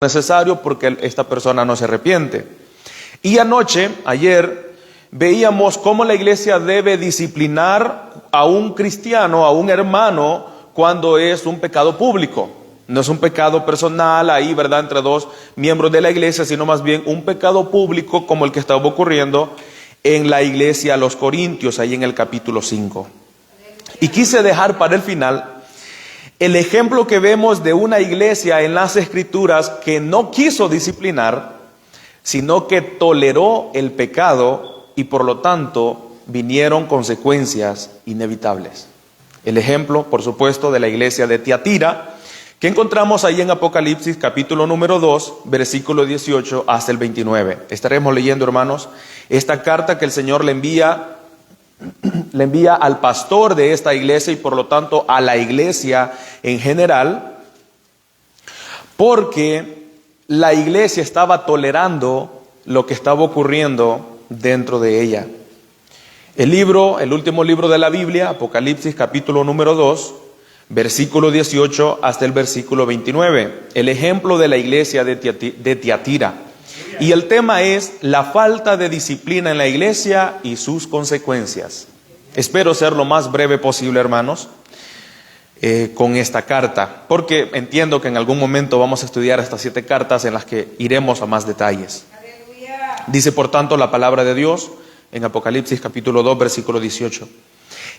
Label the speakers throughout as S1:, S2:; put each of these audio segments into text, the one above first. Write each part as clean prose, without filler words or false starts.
S1: necesario porque esta persona no se arrepiente. Y ayer, veíamos cómo la iglesia debe disciplinar a un cristiano, a un hermano, cuando es un pecado público. No es un pecado personal ahí, ¿verdad?, entre dos miembros de la iglesia, sino más bien un pecado público como el que estaba ocurriendo en la iglesia a los Corintios, ahí en el capítulo 5. Y quise dejar para el final el ejemplo que vemos de una iglesia en las Escrituras que no quiso disciplinar, sino que toleró el pecado y por lo tanto vinieron consecuencias inevitables. El ejemplo, por supuesto, de la iglesia de Tiatira, que encontramos ahí en Apocalipsis capítulo número 2, versículo 18 hasta el 29. Estaremos leyendo, hermanos, esta carta que el Señor le envía al pastor de esta iglesia y por lo tanto a la iglesia en general, porque la iglesia estaba tolerando lo que estaba ocurriendo dentro de ella. El último libro de la Biblia, Apocalipsis capítulo número 2, versículo 18 hasta el versículo 29, el ejemplo de la iglesia de Tiatira. Y el tema es la falta de disciplina en la iglesia y sus consecuencias. Espero ser lo más breve posible, hermanos, con esta carta, porque entiendo que en algún momento vamos a estudiar estas 7 cartas en las que iremos a más detalles. Aleluya. Dice, por tanto, la palabra de Dios en Apocalipsis capítulo 2, versículo 18.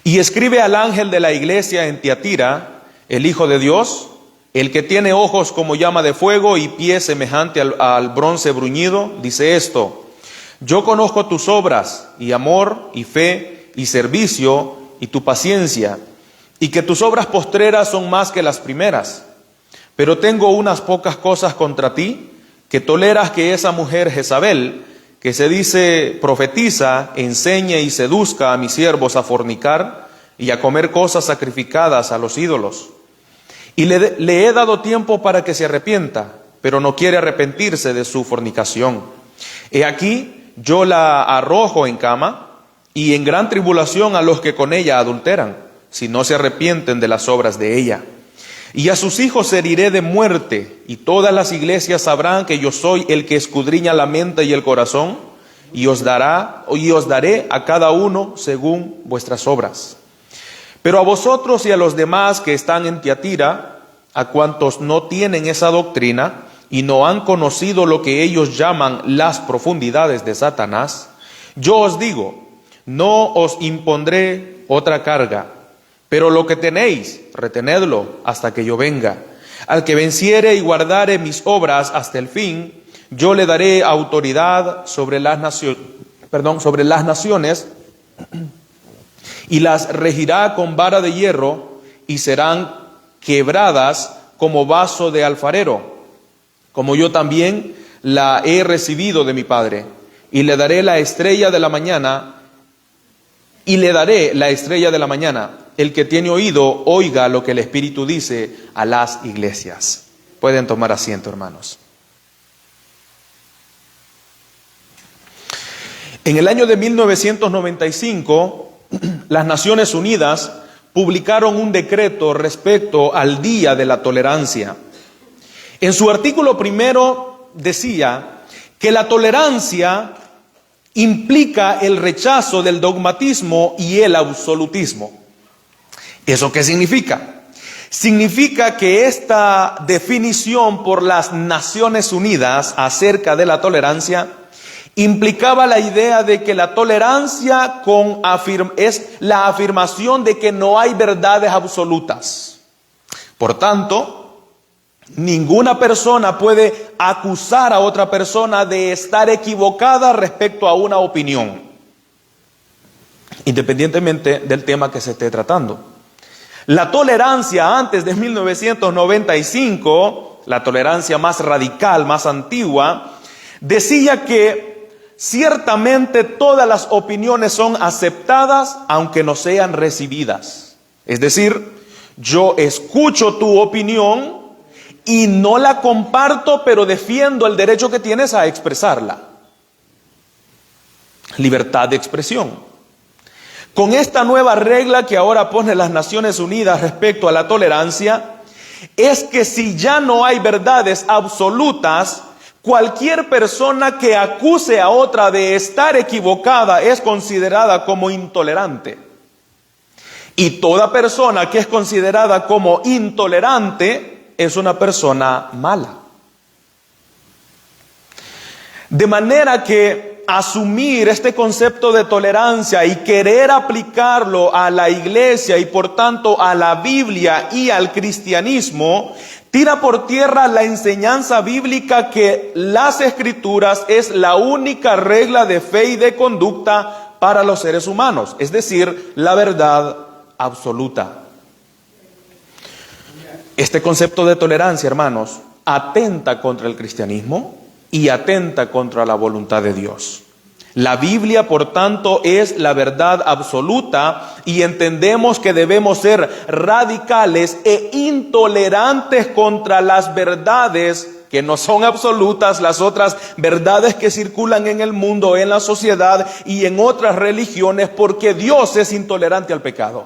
S1: Y escribe al ángel de la iglesia en Tiatira, el Hijo de Dios, el que tiene ojos como llama de fuego y pies semejante al bronce bruñido, dice esto: yo conozco tus obras, y amor, y fe, y servicio, y tu paciencia, y que tus obras postreras son más que las primeras. Pero tengo unas pocas cosas contra ti, que toleras que esa mujer Jezabel, que se dice profetiza, enseñe y seduzca a mis siervos a fornicar y a comer cosas sacrificadas a los ídolos. Y le he dado tiempo para que se arrepienta, pero no quiere arrepentirse de su fornicación. He aquí, yo la arrojo en cama y en gran tribulación a los que con ella adulteran, si no se arrepienten de las obras de ella. Y a sus hijos heriré de muerte, y todas las iglesias sabrán que yo soy el que escudriña la mente y el corazón, y os daré a cada uno según vuestras obras. Pero a vosotros y a los demás que están en Tiatira, a cuantos no tienen esa doctrina y no han conocido lo que ellos llaman las profundidades de Satanás, yo os digo, no os impondré otra carga, pero lo que tenéis, retenedlo hasta que yo venga. Al que venciere y guardare mis obras hasta el fin, yo le daré autoridad sobre las naciones, y las regirá con vara de hierro, y serán quebradas como vaso de alfarero, como yo también la he recibido de mi Padre. Y le daré la estrella de la mañana, El que tiene oído, oiga lo que el Espíritu dice a las iglesias. Pueden tomar asiento, hermanos. En el año de 1995, las Naciones Unidas publicaron un decreto respecto al Día de la Tolerancia. En su artículo primero decía que la tolerancia implica el rechazo del dogmatismo y el absolutismo. ¿Eso qué significa? Significa que esta definición por las Naciones Unidas acerca de la tolerancia implicaba la idea de que la tolerancia es la afirmación de que no hay verdades absolutas. Por tanto, ninguna persona puede acusar a otra persona de estar equivocada respecto a una opinión, independientemente del tema que se esté tratando. La tolerancia antes de 1995, la tolerancia más radical, más antigua, decía que ciertamente todas las opiniones son aceptadas aunque no sean recibidas. Es decir, yo escucho tu opinión y no la comparto, pero defiendo el derecho que tienes a expresarla. Libertad de expresión. Con esta nueva regla que ahora pone las Naciones Unidas respecto a la tolerancia, es que si ya no hay verdades absolutas, cualquier persona que acuse a otra de estar equivocada es considerada como intolerante. Y toda persona que es considerada como intolerante es una persona mala. De manera que asumir este concepto de tolerancia y querer aplicarlo a la iglesia y por tanto a la Biblia y al cristianismo, tira por tierra la enseñanza bíblica que las Escrituras es la única regla de fe y de conducta para los seres humanos, es decir, la verdad absoluta. Este concepto de tolerancia, hermanos, atenta contra el cristianismo y atenta contra la voluntad de Dios. La Biblia, por tanto, es la verdad absoluta y entendemos que debemos ser radicales e intolerantes contra las verdades que no son absolutas, las otras verdades que circulan en el mundo, en la sociedad y en otras religiones, porque Dios es intolerante al pecado.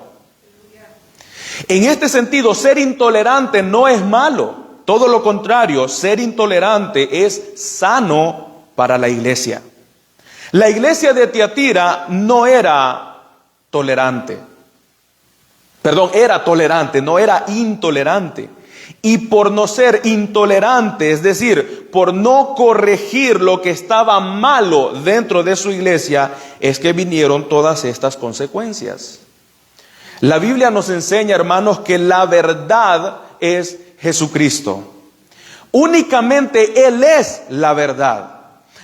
S1: En este sentido, ser intolerante no es malo. Todo lo contrario, ser intolerante es sano para la iglesia. La iglesia de Tiatira no era tolerante. Era tolerante, no era intolerante. Y por no ser intolerante, es decir, por no corregir lo que estaba malo dentro de su iglesia, es que vinieron todas estas consecuencias. La Biblia nos enseña, hermanos, que la verdad es Jesucristo. Únicamente Él es la verdad.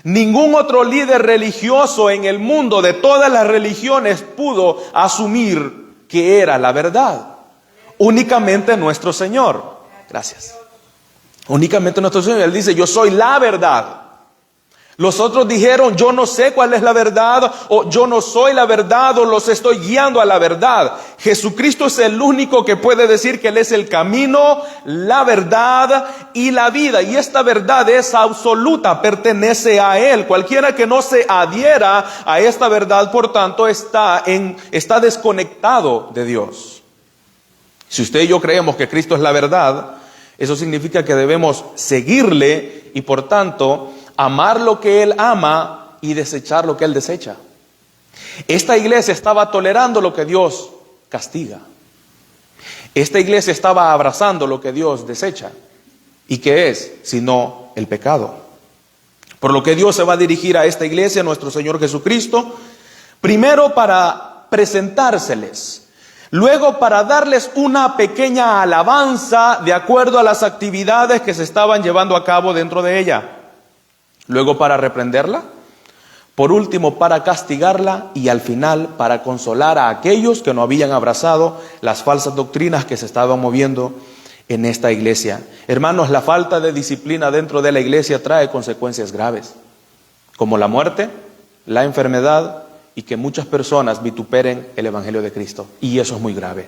S1: Ningún otro líder religioso en el mundo de todas las religiones pudo asumir que era la verdad. Únicamente nuestro Señor. Gracias. Únicamente nuestro Señor. Él dice, yo soy la verdad. Los otros dijeron, yo no sé cuál es la verdad, o yo no soy la verdad, o los estoy guiando a la verdad. Jesucristo es el único que puede decir que Él es el camino, la verdad y la vida. Y esta verdad es absoluta, pertenece a Él. Cualquiera que no se adhiera a esta verdad, por tanto, está desconectado de Dios. Si usted y yo creemos que Cristo es la verdad, eso significa que debemos seguirle y por tanto amar lo que Él ama y desechar lo que Él desecha. Esta iglesia estaba tolerando lo que Dios castiga. Esta iglesia estaba abrazando lo que Dios desecha. ¿Y qué es? Sino el pecado. Por lo que Dios se va a dirigir a esta iglesia, nuestro Señor Jesucristo, primero para presentárseles, luego para darles una pequeña alabanza de acuerdo a las actividades que se estaban llevando a cabo dentro de ella. Luego para reprenderla, por último para castigarla y al final para consolar a aquellos que no habían abrazado las falsas doctrinas que se estaban moviendo en esta iglesia. Hermanos, la falta de disciplina dentro de la iglesia trae consecuencias graves, como la muerte, la enfermedad y que muchas personas vituperen el Evangelio de Cristo. Y eso es muy grave.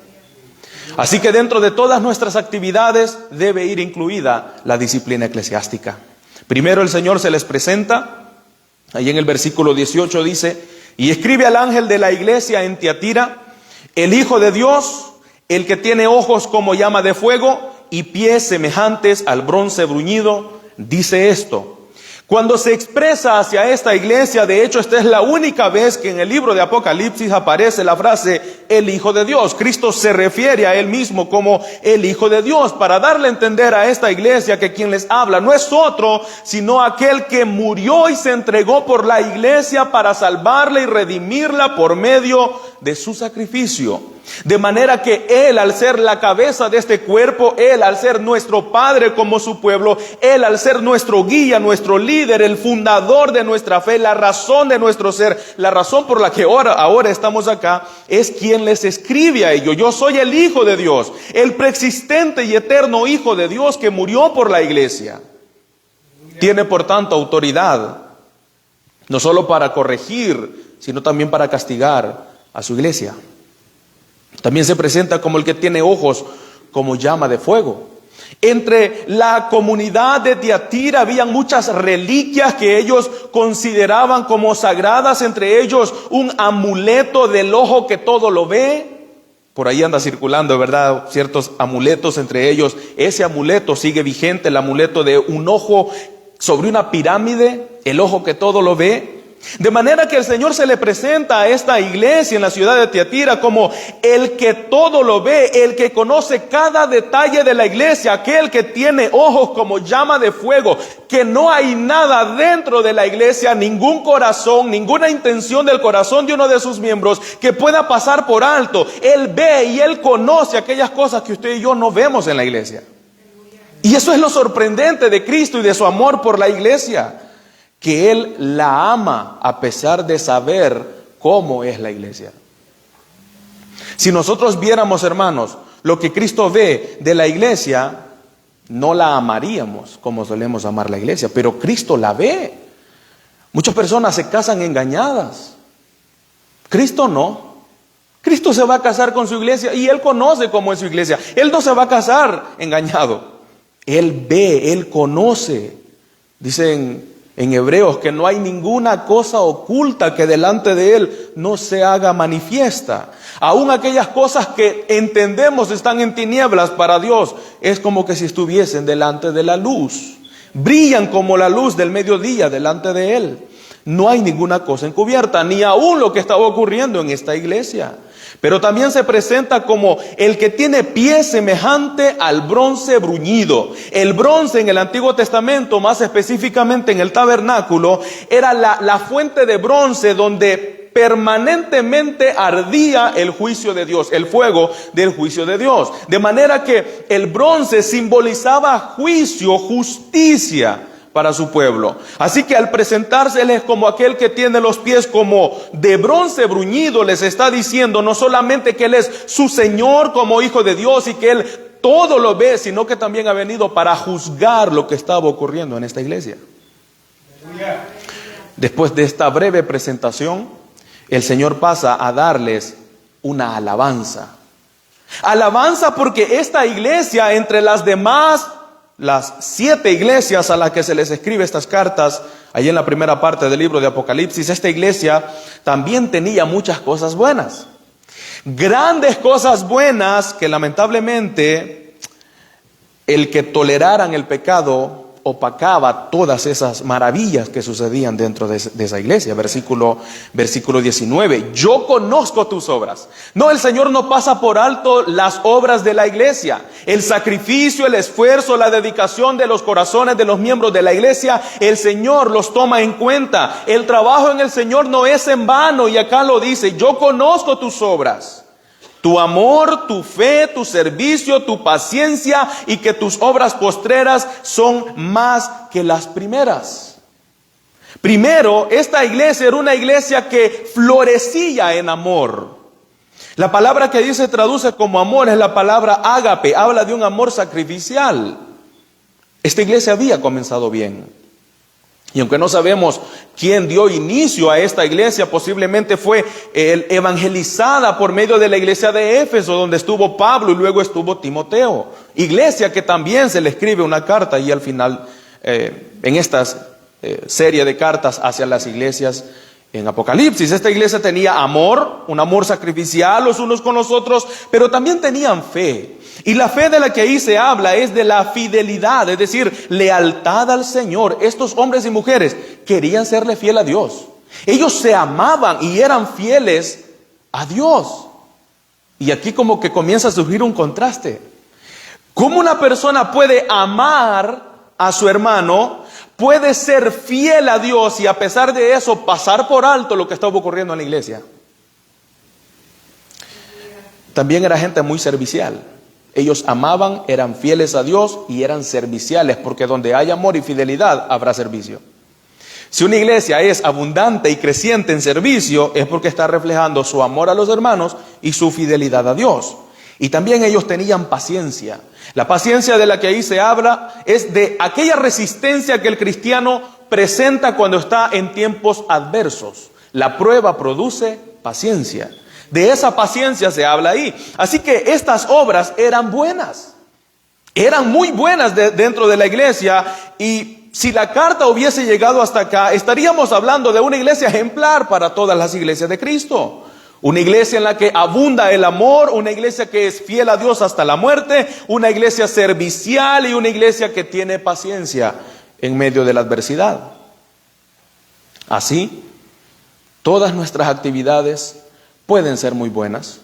S1: Así que dentro de todas nuestras actividades debe ir incluida la disciplina eclesiástica. Primero el Señor se les presenta, ahí en el versículo 18 dice, y escribe al ángel de la iglesia en Tiatira, el Hijo de Dios, el que tiene ojos como llama de fuego y pies semejantes al bronce bruñido, dice esto. Cuando se expresa hacia esta iglesia, de hecho esta es la única vez que en el libro de Apocalipsis aparece la frase el Hijo de Dios. Cristo se refiere a Él mismo como el Hijo de Dios para darle a entender a esta iglesia que quien les habla no es otro, sino aquel que murió y se entregó por la iglesia para salvarla y redimirla por medio de su sacrificio. De manera que Él, al ser la cabeza de este cuerpo, Él, al ser nuestro Padre como su pueblo, Él, al ser nuestro guía, nuestro líder, el fundador de nuestra fe, la razón de nuestro ser, la razón por la que ahora estamos acá, es quien les escribe a ellos. Yo soy el Hijo de Dios, el preexistente y eterno Hijo de Dios que murió por la iglesia. Tiene por tanto autoridad, no solo para corregir, sino también para castigar a su iglesia. También se presenta como el que tiene ojos como llama de fuego. Entre la comunidad de Tiatira habían muchas reliquias que ellos consideraban como sagradas, entre ellos un amuleto del ojo que todo lo ve, Por ahí anda circulando, ¿verdad?, ciertos amuletos, entre ellos ese amuleto sigue vigente, el amuleto de un ojo sobre una pirámide, el ojo que todo lo ve. De manera que el Señor se le presenta a esta iglesia en la ciudad de Tiatira como el que todo lo ve, el que conoce cada detalle de la iglesia, aquel que tiene ojos como llama de fuego, que no hay nada dentro de la iglesia, ningún corazón, ninguna intención del corazón de uno de sus miembros que pueda pasar por alto. Él ve y Él conoce aquellas cosas que usted y yo no vemos en la iglesia. Y eso es lo sorprendente de Cristo y de su amor por la iglesia, que Él la ama a pesar de saber cómo es la iglesia. Si nosotros viéramos, hermanos, lo que Cristo ve de la iglesia, no la amaríamos como solemos amar la iglesia, pero Cristo la ve. Muchas personas se casan engañadas. Cristo no. Cristo se va a casar con su iglesia y Él conoce cómo es su iglesia. Él no se va a casar engañado. Él ve, Él conoce. Dicen en Hebreos que no hay ninguna cosa oculta que delante de Él no se haga manifiesta. Aún aquellas cosas que entendemos están en tinieblas, para Dios es como que si estuviesen delante de la luz. Brillan como la luz del mediodía delante de Él. No hay ninguna cosa encubierta, ni aún lo que estaba ocurriendo en esta iglesia. Pero también se presenta como el que tiene pie semejante al bronce bruñido. El bronce en el Antiguo Testamento, más específicamente en el tabernáculo, era la fuente de bronce donde permanentemente ardía el juicio de Dios, el fuego del juicio de Dios. De manera que el bronce simbolizaba juicio, justicia para su pueblo. Así que al presentárseles como aquel que tiene los pies como de bronce bruñido, les está diciendo no solamente que Él es su Señor como Hijo de Dios y que Él todo lo ve, sino que también ha venido para juzgar lo que estaba ocurriendo en esta iglesia. Después de esta breve presentación, el Señor pasa a darles una alabanza. Alabanza porque esta iglesia, entre las demás, las 7 iglesias a las que se les escribe estas cartas, ahí en la primera parte del libro de Apocalipsis, esta iglesia también tenía muchas cosas buenas. Grandes cosas buenas que lamentablemente el que toleraran el pecado opacaba todas esas maravillas que sucedían dentro de esa iglesia. Versículo 19. Yo conozco tus obras. No, el Señor no pasa por alto las obras de la iglesia. El sacrificio, el esfuerzo, la dedicación de los corazones de los miembros de la iglesia, el Señor los toma en cuenta. El trabajo en el Señor no es en vano. Y acá lo dice, yo conozco tus obras. Tu amor, tu fe, tu servicio, tu paciencia y que tus obras postreras son más que las primeras. Primero, esta iglesia era una iglesia que florecía en amor. La palabra que dice traduce como amor es la palabra ágape, habla de un amor sacrificial. Esta iglesia había comenzado bien. Y aunque no sabemos quién dio inicio a esta iglesia, posiblemente fue evangelizada por medio de la iglesia de Éfeso, donde estuvo Pablo y luego estuvo Timoteo. Iglesia que también se le escribe una carta y al final en esta serie de cartas hacia las iglesias en Apocalipsis. Esta iglesia tenía amor, un amor sacrificial los unos con los otros, pero también tenían fe. Y la fe de la que ahí se habla es de la fidelidad, es decir, lealtad al Señor. Estos hombres y mujeres querían serle fiel a Dios. Ellos se amaban y eran fieles a Dios. Y aquí como que comienza a surgir un contraste. ¿Cómo una persona puede amar a su hermano, puede ser fiel a Dios y a pesar de eso pasar por alto lo que estaba ocurriendo en la iglesia? También era gente muy servicial. Ellos amaban, eran fieles a Dios y eran serviciales, porque donde hay amor y fidelidad habrá servicio. Si una iglesia es abundante y creciente en servicio, es porque está reflejando su amor a los hermanos y su fidelidad a Dios. Y también ellos tenían paciencia. La paciencia de la que ahí se habla es de aquella resistencia que el cristiano presenta cuando está en tiempos adversos. La prueba produce paciencia. De esa paciencia se habla ahí. Así que estas obras eran buenas. Eran muy buenas dentro de la iglesia. Y si la carta hubiese llegado hasta acá, estaríamos hablando de una iglesia ejemplar para todas las iglesias de Cristo. Una iglesia en la que abunda el amor, una iglesia que es fiel a Dios hasta la muerte, una iglesia servicial y una iglesia que tiene paciencia en medio de la adversidad. Así, todas nuestras actividades pueden ser muy buenas.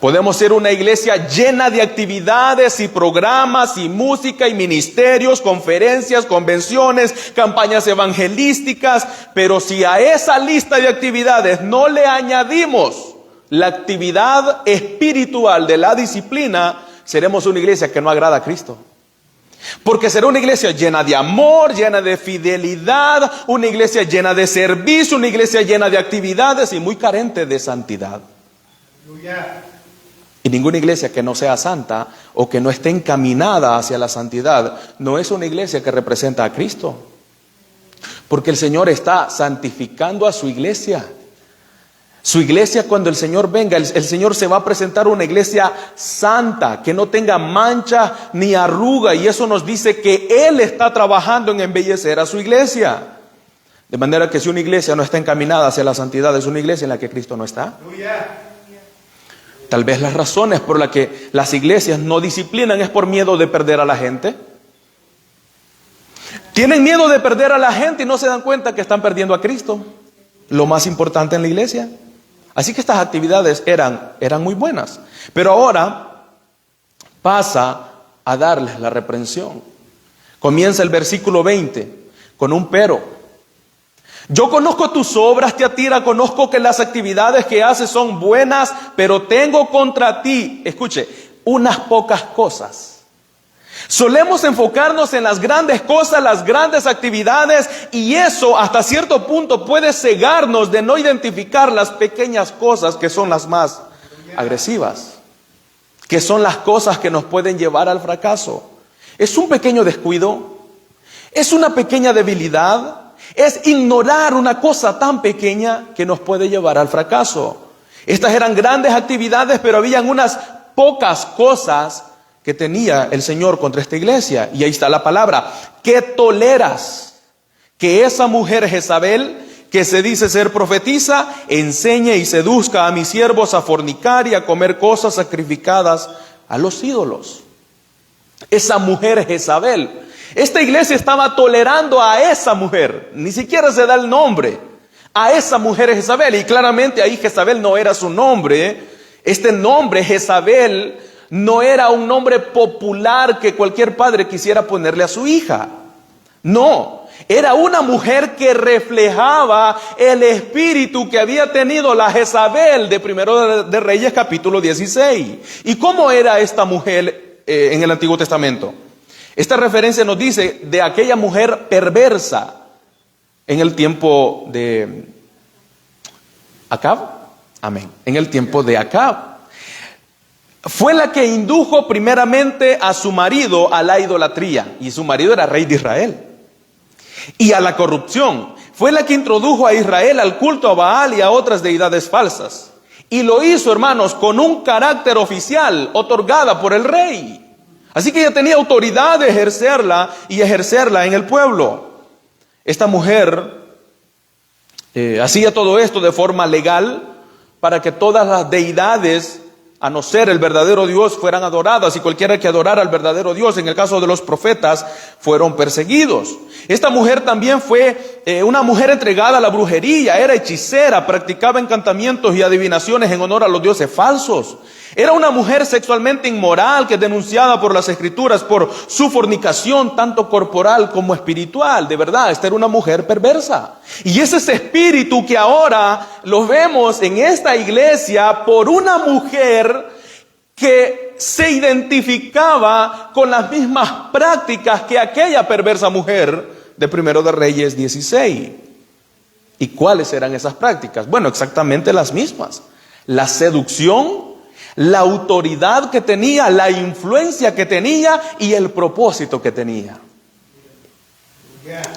S1: Podemos ser una iglesia llena de actividades y programas y música y ministerios, conferencias, convenciones, campañas evangelísticas, pero si a esa lista de actividades no le añadimos la actividad espiritual de la disciplina, seremos una iglesia que no agrada a Cristo. Porque será una iglesia llena de amor, llena de fidelidad, una iglesia llena de servicio, una iglesia llena de actividades y muy carente de santidad. Y ninguna iglesia que no sea santa o que no esté encaminada hacia la santidad no es una iglesia que representa a Cristo. Porque el Señor está santificando a su iglesia. Su iglesia, cuando el Señor venga, el Señor se va a presentar una iglesia santa, que no tenga mancha ni arruga. Y eso nos dice que Él está trabajando en embellecer a su iglesia. De manera que si una iglesia no está encaminada hacia la santidad, es una iglesia en la que Cristo no está. Tal vez las razones por las que las iglesias no disciplinan es por miedo de perder a la gente. Tienen miedo de perder a la gente y no se dan cuenta que están perdiendo a Cristo, lo más importante en la iglesia. Así que estas actividades eran muy buenas. Pero ahora pasa a darles la reprensión. Comienza el versículo 20 con un pero. Yo conozco tus obras, Tiatira, conozco que las actividades que haces son buenas, pero tengo contra ti, escuche, unas pocas cosas. Solemos enfocarnos en las grandes cosas, las grandes actividades, y eso hasta cierto punto puede cegarnos de no identificar las pequeñas cosas que son las más agresivas, que son las cosas que nos pueden llevar al fracaso. Es un pequeño descuido, es una pequeña debilidad. Es ignorar una cosa tan pequeña que nos puede llevar al fracaso. Estas eran grandes actividades, pero habían unas pocas cosas que tenía el Señor contra esta iglesia. Y ahí está la palabra, que toleras que esa mujer Jezabel, que se dice ser profetisa, enseñe y seduzca a mis siervos a fornicar y a comer cosas sacrificadas a los ídolos. Esa mujer Jezabel. Esta iglesia estaba tolerando a esa mujer, ni siquiera se da el nombre, a esa mujer Jezabel, y claramente ahí Jezabel no era su nombre. Este nombre Jezabel no era un nombre popular que cualquier padre quisiera ponerle a su hija. No, era una mujer que reflejaba el espíritu que había tenido la Jezabel de Primero de Reyes capítulo 16. ¿Y cómo era esta mujer en el Antiguo Testamento? Esta referencia nos dice de aquella mujer perversa en el tiempo de Acab. Amén. En el tiempo de Acab. Fue la que indujo primeramente a su marido a la idolatría. Y su marido era rey de Israel. Y a la corrupción. Fue la que introdujo a Israel al culto a Baal y a otras deidades falsas. Y lo hizo, hermanos, con un carácter oficial otorgada por el rey. Así que ella tenía autoridad de ejercerla y ejercerla en el pueblo. Esta mujer hacía todo esto de forma legal para que todas las deidades, a no ser el verdadero Dios, fueran adoradas, y cualquiera que adorara al verdadero Dios, en el caso de los profetas, fueron perseguidos. Esta mujer también fue una mujer entregada a la brujería, era hechicera, practicaba encantamientos y adivinaciones en honor a los dioses falsos. Era una mujer sexualmente inmoral que es denunciada por las Escrituras por su fornicación, tanto corporal como espiritual. De verdad, esta era una mujer perversa. Y es ese espíritu que ahora lo vemos en esta iglesia por una mujer que se identificaba con las mismas prácticas que aquella perversa mujer de Primero de Reyes 16. ¿Y cuáles eran esas prácticas? Bueno, exactamente las mismas. La seducción, la autoridad que tenía, la influencia que tenía y el propósito que tenía.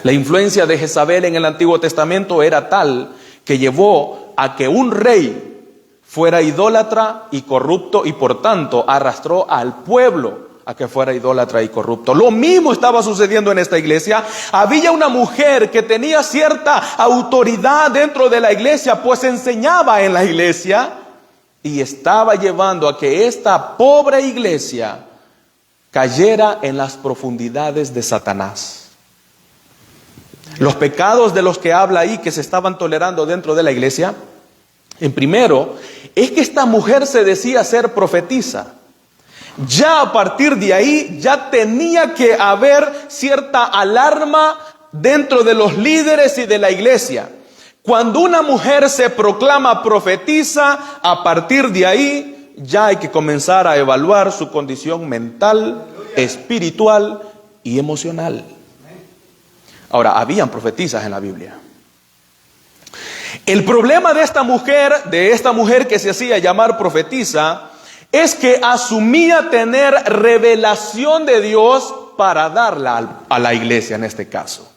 S1: La influencia de Jezabel en el Antiguo Testamento era tal que llevó a que un rey fuera idólatra y corrupto, y por tanto arrastró al pueblo a que fuera idólatra y corrupto. Lo mismo estaba sucediendo en esta iglesia. Había una mujer que tenía cierta autoridad dentro de la iglesia, pues enseñaba en la iglesia y estaba llevando a que esta pobre iglesia cayera en las profundidades de Satanás. Los pecados de los que habla ahí, que se estaban tolerando dentro de la iglesia, en primero, es que esta mujer se decía ser profetisa. Ya a partir de ahí, ya tenía que haber cierta alarma dentro de los líderes y de la iglesia. Cuando una mujer se proclama profetisa, a partir de ahí, ya hay que comenzar a evaluar su condición mental, espiritual y emocional. Ahora, habían profetisas en la Biblia. El problema de esta mujer que se hacía llamar profetisa, es que asumía tener revelación de Dios para darla a la iglesia en este caso.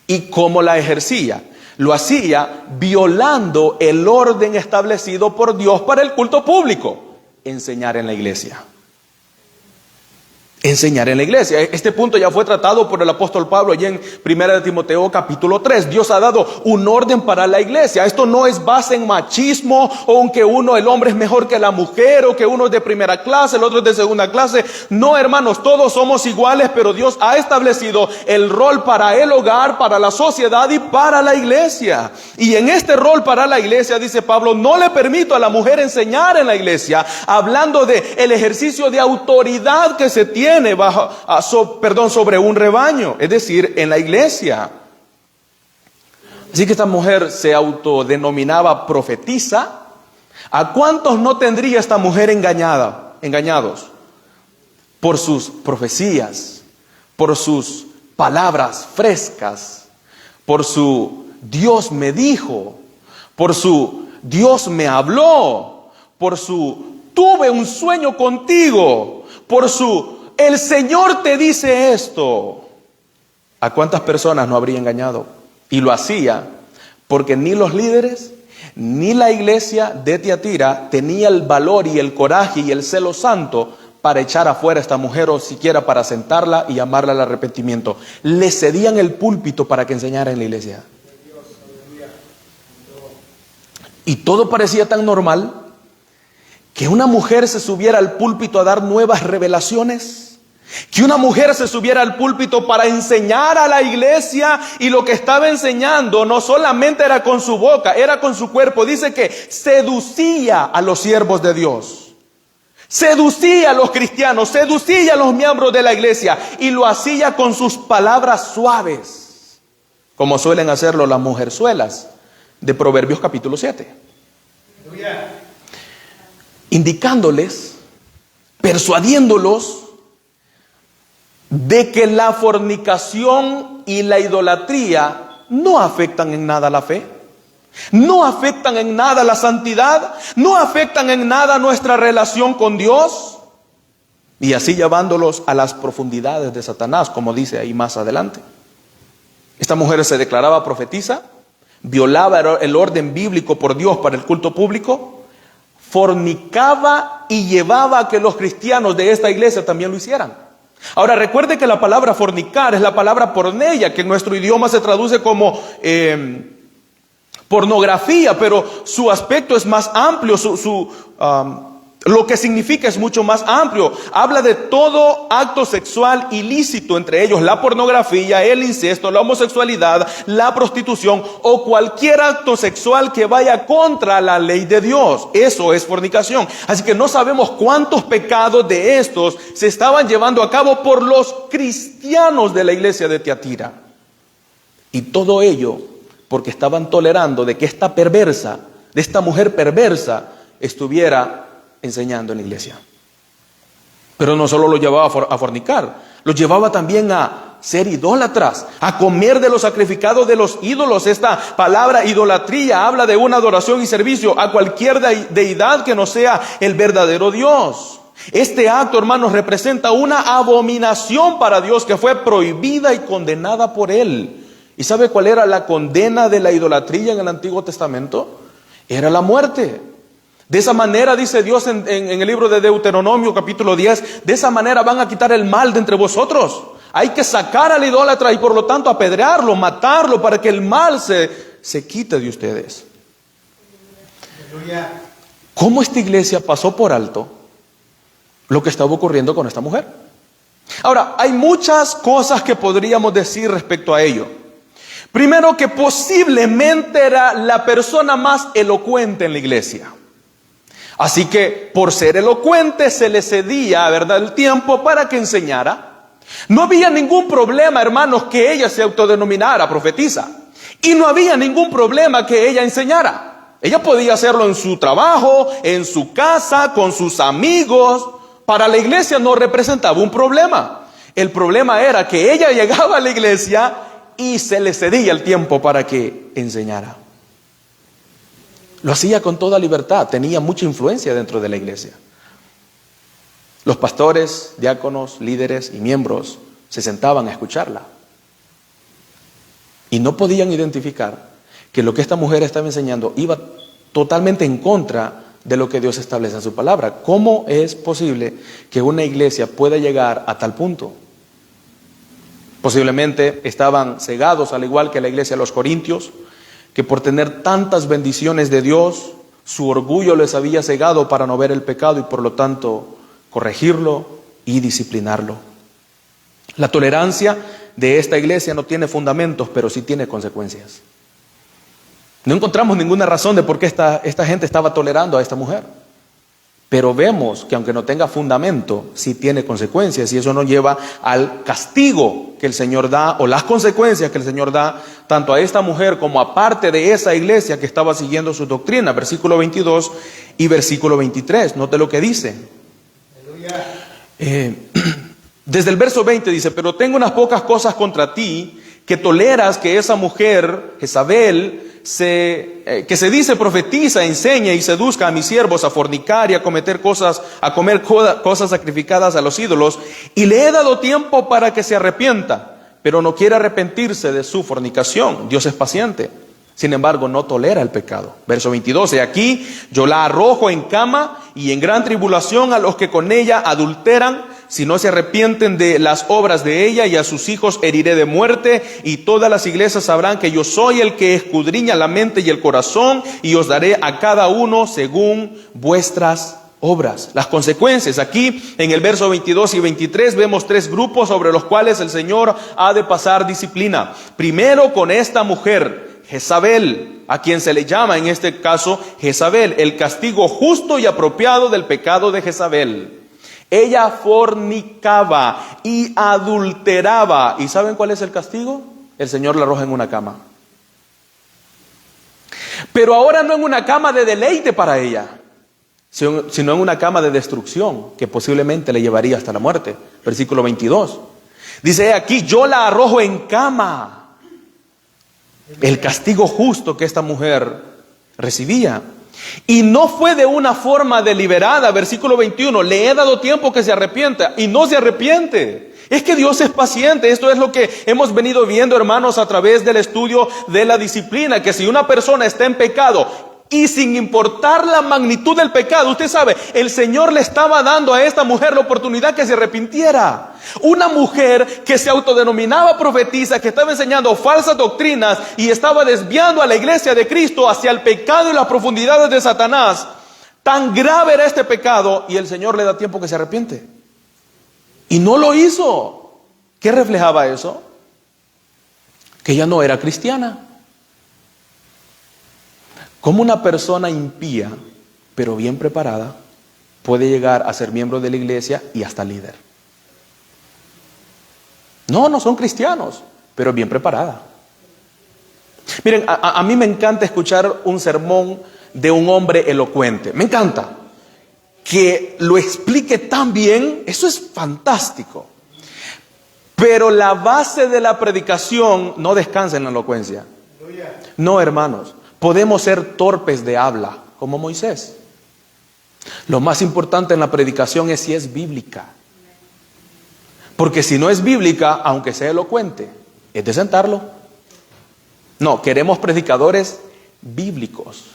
S1: ¿Y cómo la ejercía? Lo hacía violando el orden establecido por Dios para el culto público: enseñar en la iglesia. Enseñar en la iglesia. Este punto ya fue tratado por el apóstol Pablo allí en 1 Timoteo capítulo 3. Dios ha dado un orden para la iglesia. Esto no es base en machismo, o en que el hombre es mejor que la mujer, o que uno es de primera clase, el otro es de segunda clase. No, hermanos, todos somos iguales, pero Dios ha establecido el rol para el hogar, para la sociedad y para la iglesia. Y en este rol para la iglesia, dice Pablo, no le permito a la mujer enseñar en la iglesia, hablando de el ejercicio de autoridad que se tiene sobre un rebaño, es decir, en la iglesia. Así que esta mujer se autodenominaba profetisa. ¿A cuántos no tendría esta mujer engañados? Por sus profecías, por sus palabras frescas, por su Dios me dijo, por su Dios me habló, por su tuve un sueño contigo, por su el Señor te dice esto. ¿A cuántas personas no habría engañado? Y lo hacía porque ni los líderes ni la iglesia de Tiatira tenía el valor y el coraje y el celo santo para echar afuera a esta mujer, o siquiera para sentarla y llamarla al arrepentimiento. Le cedían el púlpito para que enseñara en la iglesia. Y todo parecía tan normal que una mujer se subiera al púlpito a dar nuevas revelaciones, que una mujer se subiera al púlpito para enseñar a la iglesia, y lo que estaba enseñando no solamente era con su boca, era con su cuerpo. Dice que seducía a los siervos de Dios, seducía a los cristianos, seducía a los miembros de la iglesia, y lo hacía con sus palabras suaves, como suelen hacerlo las mujerzuelas de Proverbios capítulo 7. Indicándoles, persuadiéndolos de que la fornicación y la idolatría no afectan en nada la fe, no afectan en nada la santidad, no afectan en nada nuestra relación con Dios, y así llevándolos a las profundidades de Satanás, como dice ahí más adelante. Esta mujer se declaraba profetisa, violaba el orden bíblico por Dios para el culto público, fornicaba y llevaba a que los cristianos de esta iglesia también lo hicieran. Ahora, recuerde que la palabra fornicar es la palabra porneia, que en nuestro idioma se traduce como pornografía, pero su aspecto es más amplio, lo que significa es mucho más amplio. Habla de todo acto sexual ilícito, entre ellos la pornografía, el incesto, la homosexualidad, la prostitución o cualquier acto sexual que vaya contra la ley de Dios. Eso es fornicación. Así que no sabemos cuántos pecados de estos se estaban llevando a cabo por los cristianos de la iglesia de Tiatira. Y todo ello porque estaban tolerando de que esta mujer perversa estuviera enseñando en la iglesia. Pero no solo lo llevaba a fornicar, lo llevaba también a ser idólatras, a comer de los sacrificados de los ídolos. Esta palabra idolatría habla de una adoración y servicio a cualquier deidad que no sea el verdadero Dios. Este acto, hermanos, representa una abominación para Dios que fue prohibida y condenada por Él. ¿Y sabe cuál era la condena de la idolatría en el Antiguo Testamento? Era la muerte. De esa manera, dice Dios en el libro de Deuteronomio capítulo 10, de esa manera van a quitar el mal de entre vosotros. Hay que sacar al idólatra y por lo tanto apedrearlo, matarlo, para que el mal se quite de ustedes. ¿Cómo esta iglesia pasó por alto lo que estaba ocurriendo con esta mujer? Ahora, hay muchas cosas que podríamos decir respecto a ello. Primero, que posiblemente era la persona más elocuente en la iglesia. Así que por ser elocuente se le cedía, ¿verdad?, el tiempo para que enseñara. No había ningún problema, hermanos, que ella se autodenominara profetisa. Y no había ningún problema que ella enseñara. Ella podía hacerlo en su trabajo, en su casa, con sus amigos. Para la iglesia no representaba un problema. El problema era que ella llegaba a la iglesia y se le cedía el tiempo para que enseñara. Lo hacía con toda libertad, tenía mucha influencia dentro de la iglesia. Los pastores, diáconos, líderes y miembros se sentaban a escucharla. Y no podían identificar que lo que esta mujer estaba enseñando iba totalmente en contra de lo que Dios establece en su palabra. ¿Cómo es posible que una iglesia pueda llegar a tal punto? Posiblemente estaban cegados, al igual que la iglesia de los Corintios, que por tener tantas bendiciones de Dios, su orgullo les había cegado para no ver el pecado y por lo tanto corregirlo y disciplinarlo. La tolerancia de esta iglesia no tiene fundamentos, pero sí tiene consecuencias. No encontramos ninguna razón de por qué esta gente estaba tolerando a esta mujer. Pero vemos que aunque no tenga fundamento, sí tiene consecuencias, y eso nos lleva al castigo que el Señor da, o las consecuencias que el Señor da, tanto a esta mujer como a parte de esa iglesia que estaba siguiendo su doctrina. Versículo 22 y versículo 23, note lo que dice. Desde el verso 20 dice: pero tengo unas pocas cosas contra ti, que toleras que esa mujer, Jezabel, que se dice profetiza, enseña y seduzca a mis siervos a fornicar y a comer cosas sacrificadas a los ídolos, y le he dado tiempo para que se arrepienta, pero no quiere arrepentirse de su fornicación. Dios es paciente, sin embargo no tolera el pecado. Verso 22, y aquí yo la arrojo en cama y en gran tribulación a los que con ella adulteran, si no se arrepienten de las obras de ella, y a sus hijos heriré de muerte, y todas las iglesias sabrán que yo soy el que escudriña la mente y el corazón, y os daré a cada uno según vuestras obras. Las consecuencias. Aquí en el verso 22 y 23 vemos tres grupos sobre los cuales el Señor ha de pasar disciplina. Primero con esta mujer, Jezabel, a quien se le llama en este caso Jezabel, el castigo justo y apropiado del pecado de Jezabel. Ella fornicaba y adulteraba. ¿Y saben cuál es el castigo? El Señor la arroja en una cama. Pero ahora no en una cama de deleite para ella, sino en una cama de destrucción que posiblemente le llevaría hasta la muerte. Versículo 22. Dice aquí: yo la arrojo en cama. El castigo justo que esta mujer recibía. Y no fue de una forma deliberada. Versículo 21, le he dado tiempo que se arrepienta, y no se arrepiente. Es que Dios es paciente. Esto es lo que hemos venido viendo, hermanos, a través del estudio de la disciplina, que si una persona está en pecado, y sin importar la magnitud del pecado, usted sabe, el Señor le estaba dando a esta mujer la oportunidad que se arrepintiera. Una mujer que se autodenominaba profetisa, que estaba enseñando falsas doctrinas y estaba desviando a la iglesia de Cristo hacia el pecado y las profundidades de Satanás. Tan grave era este pecado, y el Señor le da tiempo que se arrepiente. Y no lo hizo. ¿Qué reflejaba eso? Que ella no era cristiana. ¿Cómo una persona impía, pero bien preparada, puede llegar a ser miembro de la iglesia y hasta líder? No son cristianos, pero bien preparada. Miren, a mí me encanta escuchar un sermón de un hombre elocuente. Me encanta. Que lo explique tan bien, eso es fantástico. Pero la base de la predicación no descansa en la elocuencia. No, hermanos. Podemos ser torpes de habla, como Moisés. Lo más importante en la predicación es si es bíblica. Porque si no es bíblica, aunque sea elocuente, es de sentarlo. No, queremos predicadores bíblicos.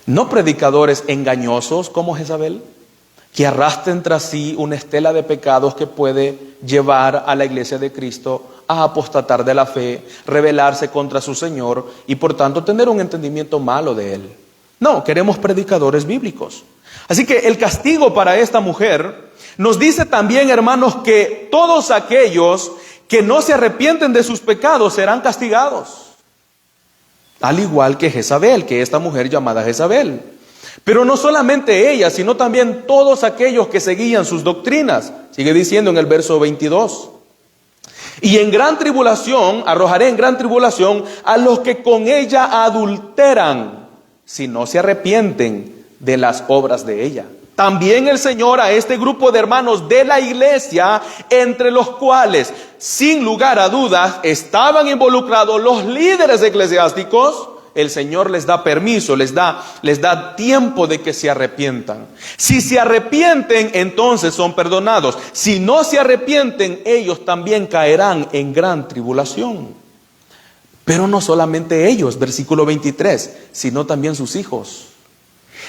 S1: No predicadores engañosos como Jezabel, que arrastren tras sí una estela de pecados que puede llevar a la iglesia de Cristo a apostatar de la fe, rebelarse contra su Señor y por tanto tener un entendimiento malo de Él. No, queremos predicadores bíblicos. Así que el castigo para esta mujer nos dice también, hermanos, que todos aquellos que no se arrepienten de sus pecados serán castigados. Al igual que Jezabel, que esta mujer llamada Jezabel. Pero no solamente ella, sino también todos aquellos que seguían sus doctrinas. Sigue diciendo en el verso 22. Y en gran tribulación, arrojaré en gran tribulación a los que con ella adulteran, si no se arrepienten de las obras de ella. También el Señor a este grupo de hermanos de la iglesia, entre los cuales, sin lugar a dudas, estaban involucrados los líderes eclesiásticos, el Señor les da permiso, les da tiempo de que se arrepientan. Si se arrepienten, entonces son perdonados. Si no se arrepienten, ellos también caerán en gran tribulación. Pero no solamente ellos, versículo 23, sino también sus hijos.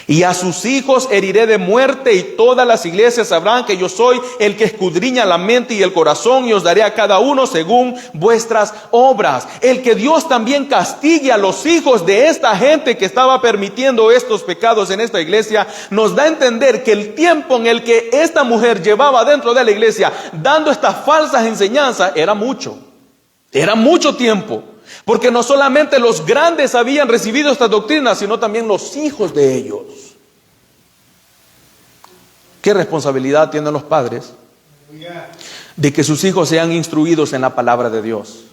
S1: Y a sus hijos heriré de muerte, y todas las iglesias sabrán que yo soy el que escudriña la mente y el corazón, y os daré a cada uno según vuestras obras. El que Dios también castigue a los hijos de esta gente que estaba permitiendo estos pecados en esta iglesia, nos da a entender que el tiempo en el que esta mujer llevaba dentro de la iglesia dando estas falsas enseñanzas era mucho tiempo. Porque no solamente los grandes habían recibido esta doctrina, sino también los hijos de ellos. ¿Qué responsabilidad tienen los padres? De que sus hijos sean instruidos en la palabra de Dios.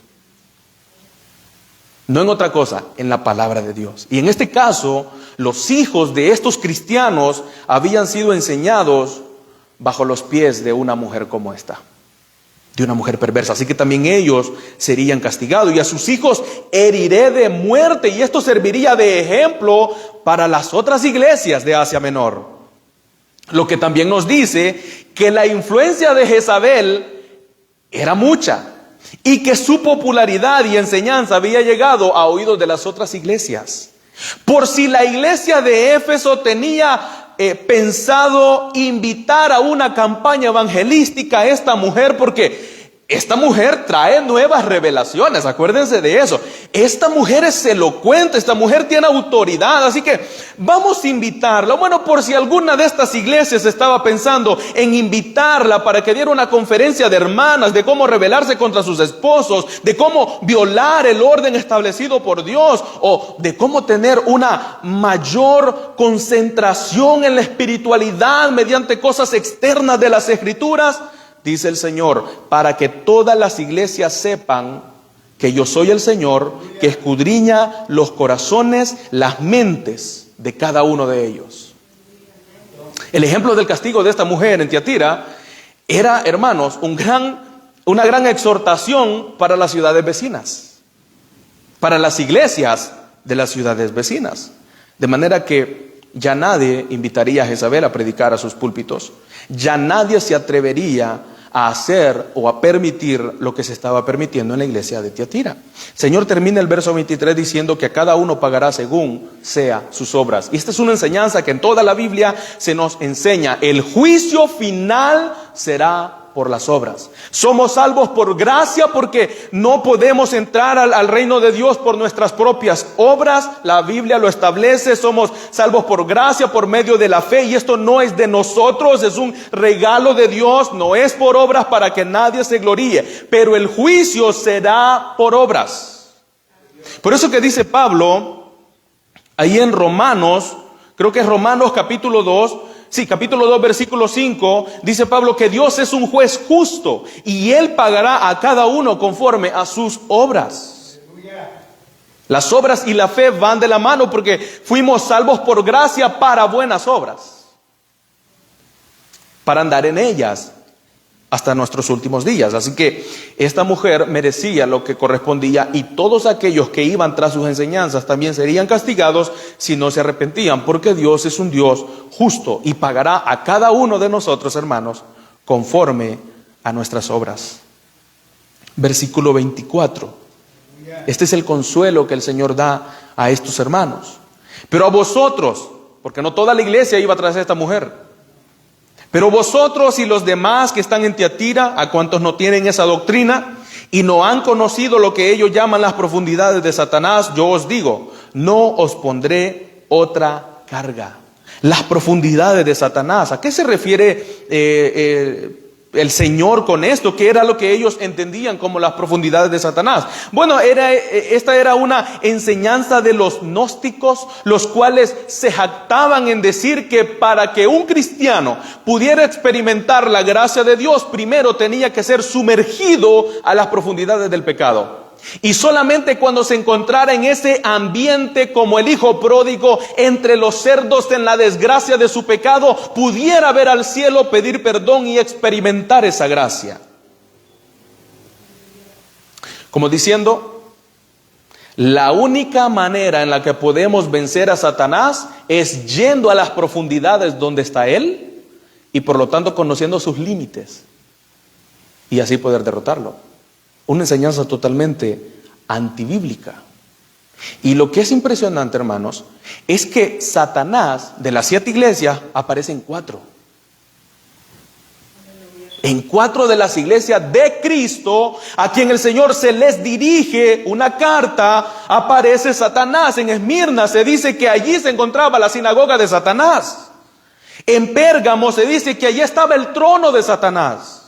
S1: No en otra cosa, en la palabra de Dios. Y en este caso, los hijos de estos cristianos habían sido enseñados bajo los pies de una mujer como esta. De una mujer perversa, así que también ellos serían castigados. Y a sus hijos heriré de muerte, y esto serviría de ejemplo para las otras iglesias de Asia Menor. Lo que también nos dice que la influencia de Jezabel era mucha, y que su popularidad y enseñanza había llegado a oídos de las otras iglesias. Por si la iglesia de Éfeso tenía pensado invitar a una campaña evangelística a esta mujer, porque esta mujer trae nuevas revelaciones, acuérdense de eso. Esta mujer es elocuente, esta mujer tiene autoridad, así que vamos a invitarla. Bueno, por si alguna de estas iglesias estaba pensando en invitarla para que diera una conferencia de hermanas, de cómo rebelarse contra sus esposos, de cómo violar el orden establecido por Dios, o de cómo tener una mayor concentración en la espiritualidad mediante cosas externas de las Escrituras, dice el Señor, para que todas las iglesias sepan que yo soy el Señor, que escudriña los corazones, las mentes de cada uno de ellos. El ejemplo del castigo de esta mujer en Tiatira era, hermanos, una gran exhortación para las ciudades vecinas, para las iglesias de las ciudades vecinas. De manera que ya nadie invitaría a Jezabel a predicar a sus púlpitos. Ya nadie se atrevería a hacer o a permitir lo que se estaba permitiendo en la iglesia de Tiatira. El Señor termina el verso 23 diciendo que a cada uno pagará según sea sus obras. Y esta es una enseñanza que en toda la Biblia se nos enseña. El juicio final será por las obras. Somos salvos por gracia porque no podemos entrar al reino de Dios por nuestras propias obras. La Biblia lo establece. Somos salvos por gracia por medio de la fe, y esto no es de nosotros, es un regalo de Dios, no es por obras para que nadie se gloríe, pero el juicio será por obras. Por eso que dice Pablo ahí en Romanos, creo que es Romanos capítulo 2, capítulo 2, versículo 5, dice Pablo que Dios es un juez justo y Él pagará a cada uno conforme a sus obras. Las obras y la fe van de la mano porque fuimos salvos por gracia para buenas obras, para andar en ellas hasta nuestros últimos días. Así que esta mujer merecía lo que correspondía, y todos aquellos que iban tras sus enseñanzas también serían castigados si no se arrepentían, porque Dios es un Dios justo y pagará a cada uno de nosotros, hermanos, conforme a nuestras obras. Versículo 24. Este es el consuelo que el Señor da a estos hermanos. Pero a vosotros, porque no toda la iglesia iba tras esta mujer, pero vosotros y los demás que están en Tiatira, a cuantos no tienen esa doctrina y no han conocido lo que ellos llaman las profundidades de Satanás, yo os digo, no os pondré otra carga. Las profundidades de Satanás. ¿A qué se refiere el Señor con esto? ¿Qué era lo que ellos entendían como las profundidades de Satanás? Bueno, esta era una enseñanza de los gnósticos, los cuales se jactaban en decir que para que un cristiano pudiera experimentar la gracia de Dios, primero tenía que ser sumergido a las profundidades del pecado. Y solamente cuando se encontrara en ese ambiente como el hijo pródigo entre los cerdos en la desgracia de su pecado, pudiera ver al cielo, pedir perdón y experimentar esa gracia. Como diciendo, la única manera en la que podemos vencer a Satanás es yendo a las profundidades donde está él y por lo tanto conociendo sus límites y así poder derrotarlo. Una enseñanza totalmente antibíblica. Y lo que es impresionante, hermanos, es que Satanás, de las 7 iglesias, aparece en 4. En 4 de las iglesias de Cristo, a quien el Señor se les dirige una carta, aparece Satanás. En Esmirna se dice que allí se encontraba la sinagoga de Satanás. En Pérgamo se dice que allí estaba el trono de Satanás.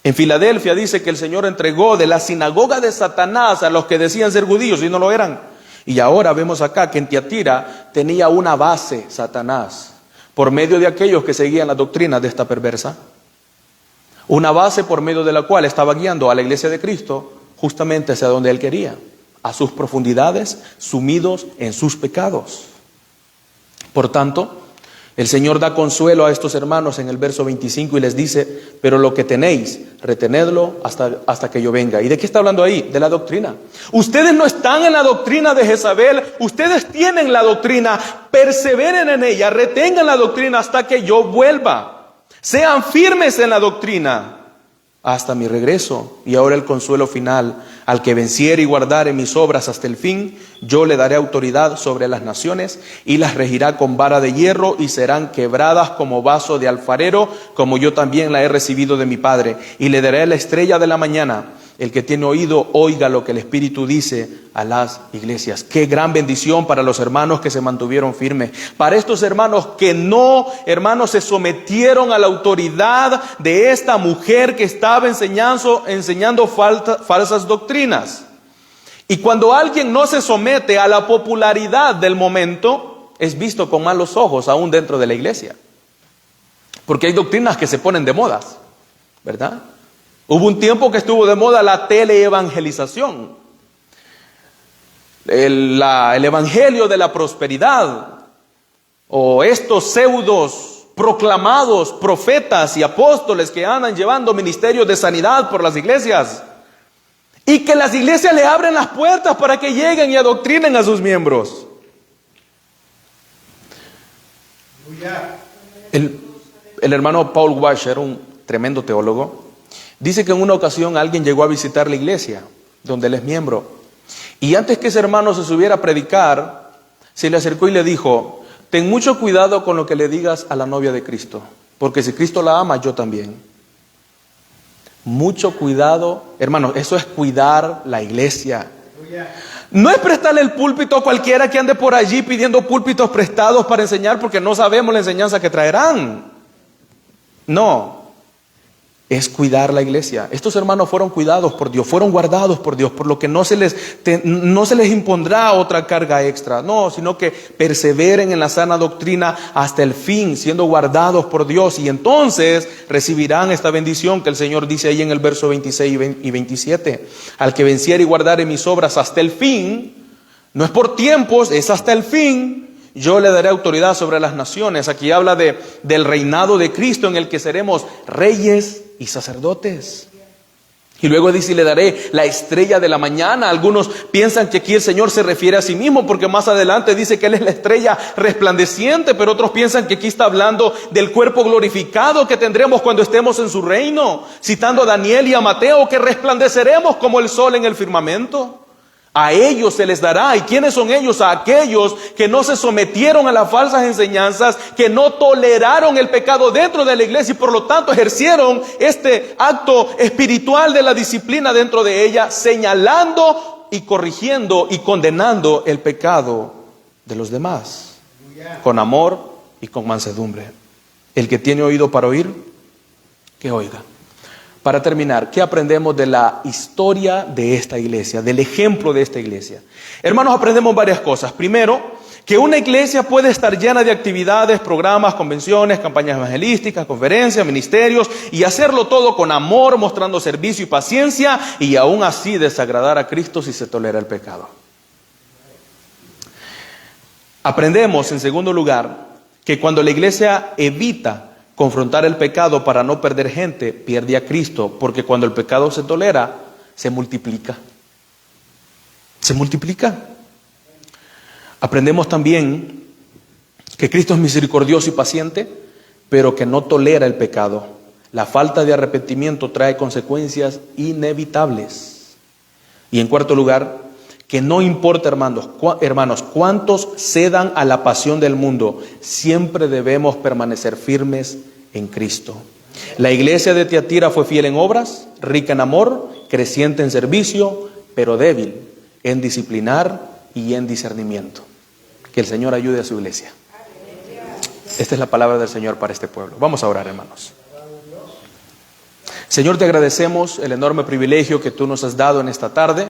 S1: En Filadelfia dice que el Señor entregó de la sinagoga de Satanás a los que decían ser judíos y no lo eran. Y ahora vemos acá que en Tiatira tenía una base Satanás, por medio de aquellos que seguían la doctrina de esta perversa. Una base por medio de la cual estaba guiando a la iglesia de Cristo justamente hacia donde él quería, a sus profundidades, sumidos en sus pecados. Por tanto, el Señor da consuelo a estos hermanos en el verso 25 y les dice, pero lo que tenéis, retenedlo hasta que yo venga. ¿Y de qué está hablando ahí? De la doctrina. Ustedes no están en la doctrina de Jezabel, ustedes tienen la doctrina, perseveren en ella, retengan la doctrina hasta que yo vuelva. Sean firmes en la doctrina hasta mi regreso. Y ahora el consuelo final, al que venciere y guardare mis obras hasta el fin, yo le daré autoridad sobre las naciones y las regirá con vara de hierro y serán quebradas como vaso de alfarero, como yo también la he recibido de mi Padre. Y le daré la estrella de la mañana. El que tiene oído, oiga lo que el Espíritu dice a las iglesias. Qué gran bendición para los hermanos que se mantuvieron firmes. Para estos hermanos que no, hermanos, se sometieron a la autoridad de esta mujer que estaba enseñando falsas doctrinas. Y cuando alguien no se somete a la popularidad del momento, es visto con malos ojos aún dentro de la iglesia. Porque hay doctrinas que se ponen de modas, ¿verdad? Hubo un tiempo que estuvo de moda la teleevangelización, el evangelio de la prosperidad, o estos pseudos proclamados profetas y apóstoles que andan llevando ministerios de sanidad por las iglesias, y que las iglesias le abren las puertas para que lleguen y adoctrinen a sus miembros. El hermano Paul Washer, un tremendo teólogo, dice que en una ocasión alguien llegó a visitar la iglesia donde él es miembro, y antes que ese hermano se subiera a predicar, se le acercó y le dijo, ten mucho cuidado con lo que le digas a la novia de Cristo, porque si Cristo la ama, yo también. Mucho cuidado, hermanos, eso es cuidar la iglesia. No es prestarle el púlpito a cualquiera que ande por allí pidiendo púlpitos prestados para enseñar, porque no sabemos la enseñanza que traerán. No, es cuidar la iglesia. Estos hermanos fueron cuidados por Dios, fueron guardados por Dios, por lo que no se les impondrá otra carga extra, no, sino que perseveren en la sana doctrina hasta el fin, siendo guardados por Dios, y entonces recibirán esta bendición que el Señor dice ahí en el verso 26 y 27, al que venciere y guardare mis obras hasta el fin, no es por tiempos, es hasta el fin. Yo le daré autoridad sobre las naciones. Aquí habla del reinado de Cristo en el que seremos reyes y sacerdotes. Y luego dice, y le daré la estrella de la mañana. Algunos piensan que aquí el Señor se refiere a sí mismo, porque más adelante dice que Él es la estrella resplandeciente, pero otros piensan que aquí está hablando del cuerpo glorificado que tendremos cuando estemos en su reino, citando a Daniel y a Mateo, que resplandeceremos como el sol en el firmamento. A ellos se les dará. ¿Y quiénes son ellos? A aquellos que no se sometieron a las falsas enseñanzas, que no toleraron el pecado dentro de la iglesia y por lo tanto ejercieron este acto espiritual de la disciplina dentro de ella, señalando y corrigiendo y condenando el pecado de los demás, con amor y con mansedumbre. El que tiene oído para oír, que oiga. Para terminar, ¿qué aprendemos de la historia de esta iglesia, del ejemplo de esta iglesia? Hermanos, aprendemos varias cosas. Primero, que una iglesia puede estar llena de actividades, programas, convenciones, campañas evangelísticas, conferencias, ministerios, y hacerlo todo con amor, mostrando servicio y paciencia, y aún así desagradar a Cristo si se tolera el pecado. Aprendemos, en segundo lugar, que cuando la iglesia evita confrontar el pecado para no perder gente, pierde a Cristo, porque cuando el pecado se tolera, se multiplica. Se multiplica. Aprendemos también que Cristo es misericordioso y paciente, pero que no tolera el pecado. La falta de arrepentimiento trae consecuencias inevitables. Y en cuarto lugar, que no importa, hermanos, cuántos cedan a la pasión del mundo, siempre debemos permanecer firmes en Cristo. La iglesia de Tiatira fue fiel en obras, rica en amor, creciente en servicio, pero débil en disciplinar y en discernimiento. Que el Señor ayude a su iglesia. Esta es la palabra del Señor para este pueblo. Vamos a orar, hermanos. Señor, te agradecemos el enorme privilegio que tú nos has dado en esta tarde.